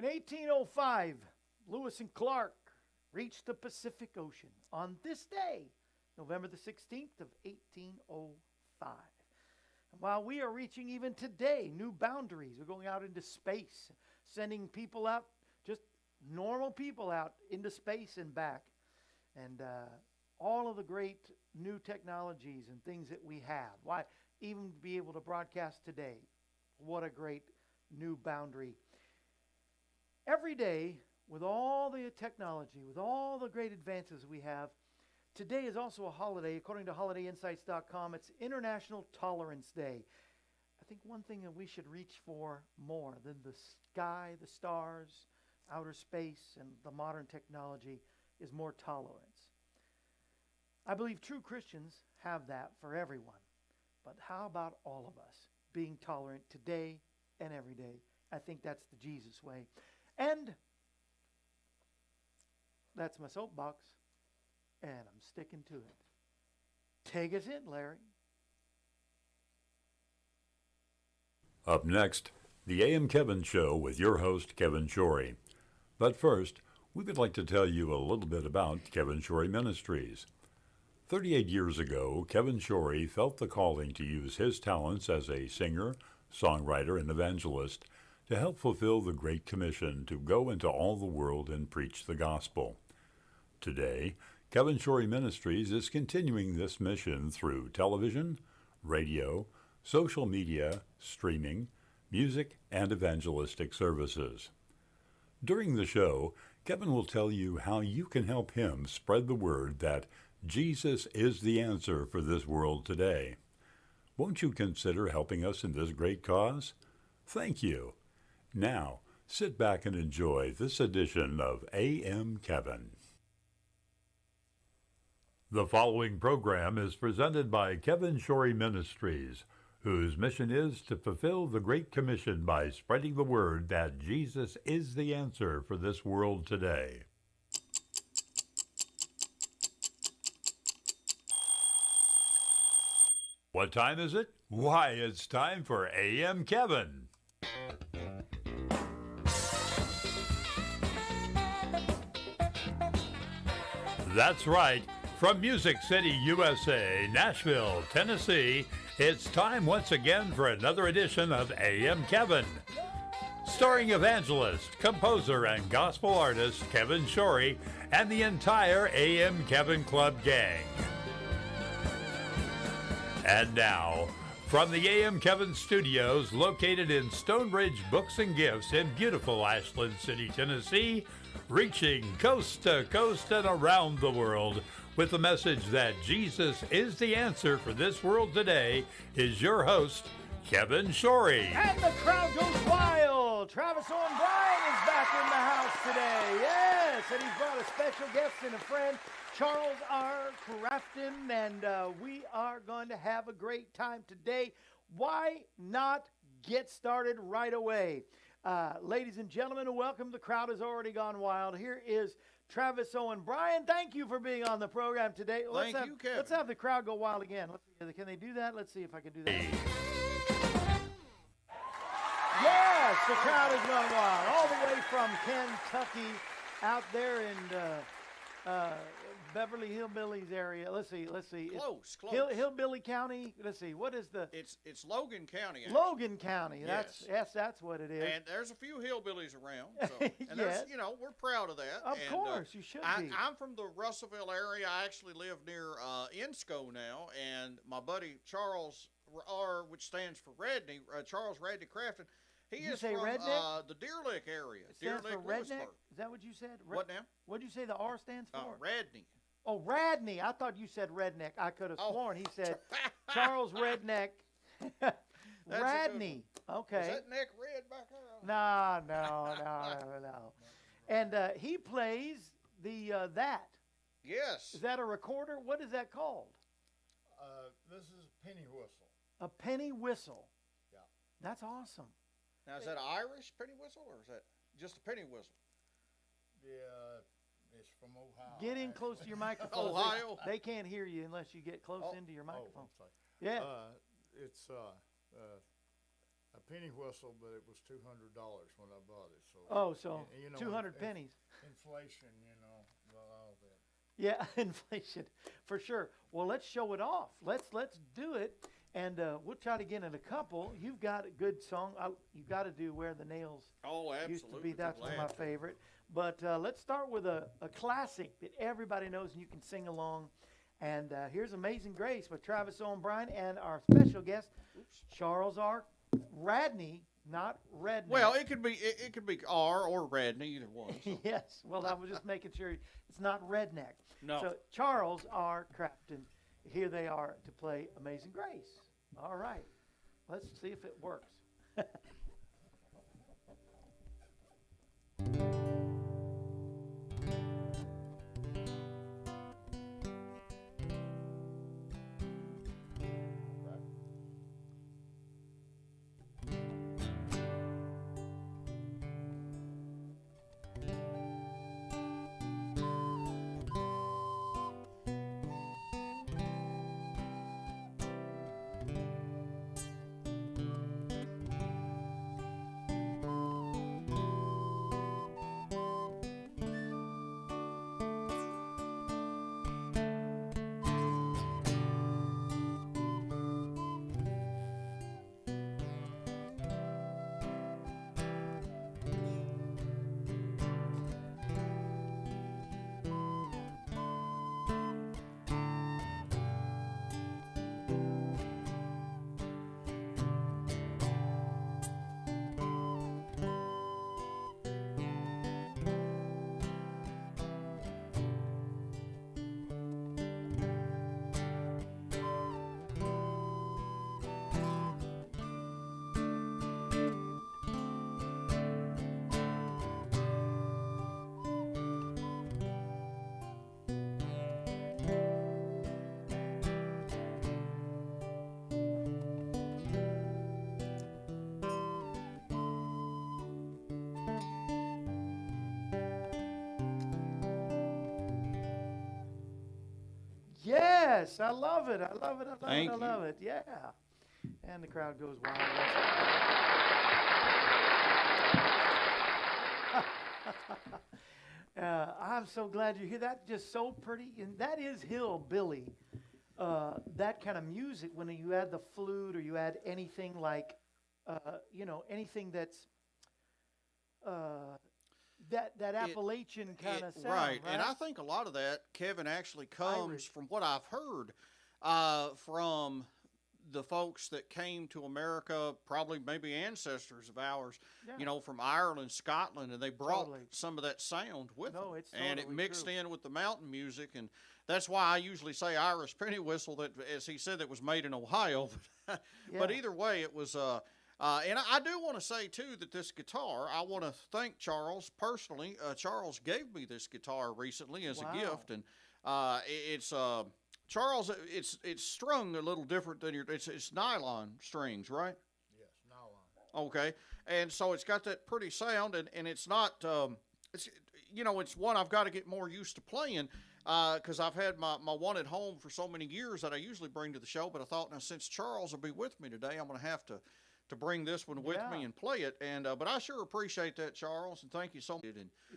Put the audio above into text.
In 1805, Lewis and Clark reached the Pacific Ocean on this day, November the 16th of 1805. And while we are reaching even today new boundaries, we're going out into space, sending people out, just normal people out into space and back. And all of the great new technologies and things that we have. Why, even be able to broadcast today. What a great new boundary. Every day, with all the technology, with all the great advances we have, today is also a holiday. According to holidayinsights.com, it's International Tolerance Day. I think one thing that we should reach for more than the sky, the stars, outer space, and the modern technology is more tolerance. I believe true Christians have that for everyone. But how about all of us being tolerant today and every day? I think that's the Jesus way. And that's my soapbox, and I'm sticking to it. Take us in, Larry. Up next, the A.M. Kevin Show with your host, Kevin Shorey. But first, we would like to tell you a little bit about Kevin Shorey Ministries. 38 years ago, Kevin Shorey felt the calling to use his talents as a singer, songwriter, and evangelist to help fulfill the Great Commission to go into all the world and preach the gospel. Today, Kevin Shorey Ministries is continuing this mission through television, radio, social media, streaming, music, and evangelistic services. During the show, Kevin will tell you how you can help him spread the word that Jesus is the answer for this world today. Won't you consider helping us in this great cause? Thank you. Now, sit back and enjoy this edition of A.M. Kevin. The following program is presented by Kevin Shorey Ministries, whose mission is to fulfill the Great Commission by spreading the word that Jesus is the answer for this world today. What time is it? Why, it's time for A.M. Kevin. That's right. From Music City, USA, Nashville, Tennessee, it's time once again for another edition of A.M. Kevin. Starring evangelist, composer, and gospel artist Kevin Shorey and the entire A.M. Kevin Club gang. And now, from the A.M. Kevin Studios, located in Stonebridge Books and Gifts in beautiful Ashland City, Tennessee, reaching coast to coast and around the world with the message that Jesus is the answer for this world today, is your host, Kevin Shorey. And the crowd goes wild. Travis Owen Bryan is back in the house today. Yes, and he's brought a special guest and a friend, Charles R. Crafton, and we are going to have a great time today. Why not get started right away? Ladies and gentlemen, welcome. The crowd has already gone wild. Here is Travis Owen Bryan. Thank you for being on the program today. Thank you, Kevin. Let's have the crowd go wild again. Can they do that? Let's see if I can do that. Yes, the crowd has gone wild. All the way from Kentucky out there in Beverly Hillbillies area. Let's see. Close. Hillbilly County. Let's see. What is the? It's Logan County. Actually. Logan County. Yes. That's what it is. And there's a few hillbillies around. So, and yes. we're proud of that. Of course, you should be. I'm from the Russellville area. I actually live near Ensco now, and my buddy Charles R, which stands for Radney, Charles Radney Crafton. He is from the Deer Lick area. It stands for redneck? Is that what you said? What now? What did you say the R stands for? Radney. Oh, Radney. I thought you said redneck. I could have sworn he said Charles Redneck. Radney. Okay. Is that neck red back there? No. And he plays the that. Yes. Is that a recorder? What is that called? This is penny whistle. A penny whistle. Yeah. That's awesome. Now, is that an Irish penny whistle, or is that just a penny whistle? Yeah, it's from Ohio. Get in close to your microphone. Ohio? They can't hear you unless you get close into your microphone. I'm sorry. Yeah. It's a penny whistle, but it was $200 when I bought it. So Oh, so and, you know, 200 pennies. inflation, you know, all that. Yeah, inflation for sure. Well, let's show it off. Let's do it, and we'll try to get in a couple. You've got a good song. You got to do "Where the Nails Oh, absolutely. Used to Be." That's one of Glad my to. favorite. But let's start with a classic that everybody knows and you can sing along. And here's "Amazing Grace" with Travis O'Brien and our special guest, Charles R. Radney, not Redneck. Well, it could be R or Radney, either one. So. Yes. Well, I was just making sure it's not redneck. No. So Charles R. Crafton, here they are to play "Amazing Grace." All right. Let's see if it works. Yes, I love it. I love it. I love Thank it. I you. love it. Yeah. And the crowd goes wild. I'm so glad you hear that. Just so pretty. And that is hillbilly. That kind of music, when you add the flute or you add anything like, anything that's that Appalachian kind of sound, right. And I think a lot of that, Kevin, actually comes Irish. from what I've heard from the folks that came to America, probably maybe ancestors of ours, Yeah. From Ireland, Scotland, and they brought Totally. some of that sound with No, them. it's and it totally mixed true. in with the mountain music, and that's why I usually say Irish penny whistle, that, as he said, that was made in Ohio. But Yeah. either way, it was. And I do want to say, too, that this guitar, I want to thank Charles personally. Charles gave me this guitar recently as Wow. a gift. And it's, Charles, it's strung a little different than it's nylon strings, right? Yes, nylon. Okay. And so it's got that pretty sound, and it's not, it's one I've got to get more used to playing. Because I've had my one at home for so many years that I usually bring to the show. But I thought, now, since Charles will be with me today, I'm going to have to bring this one with me Yeah. and play it. And but I sure appreciate that, Charles, and thank you so much. And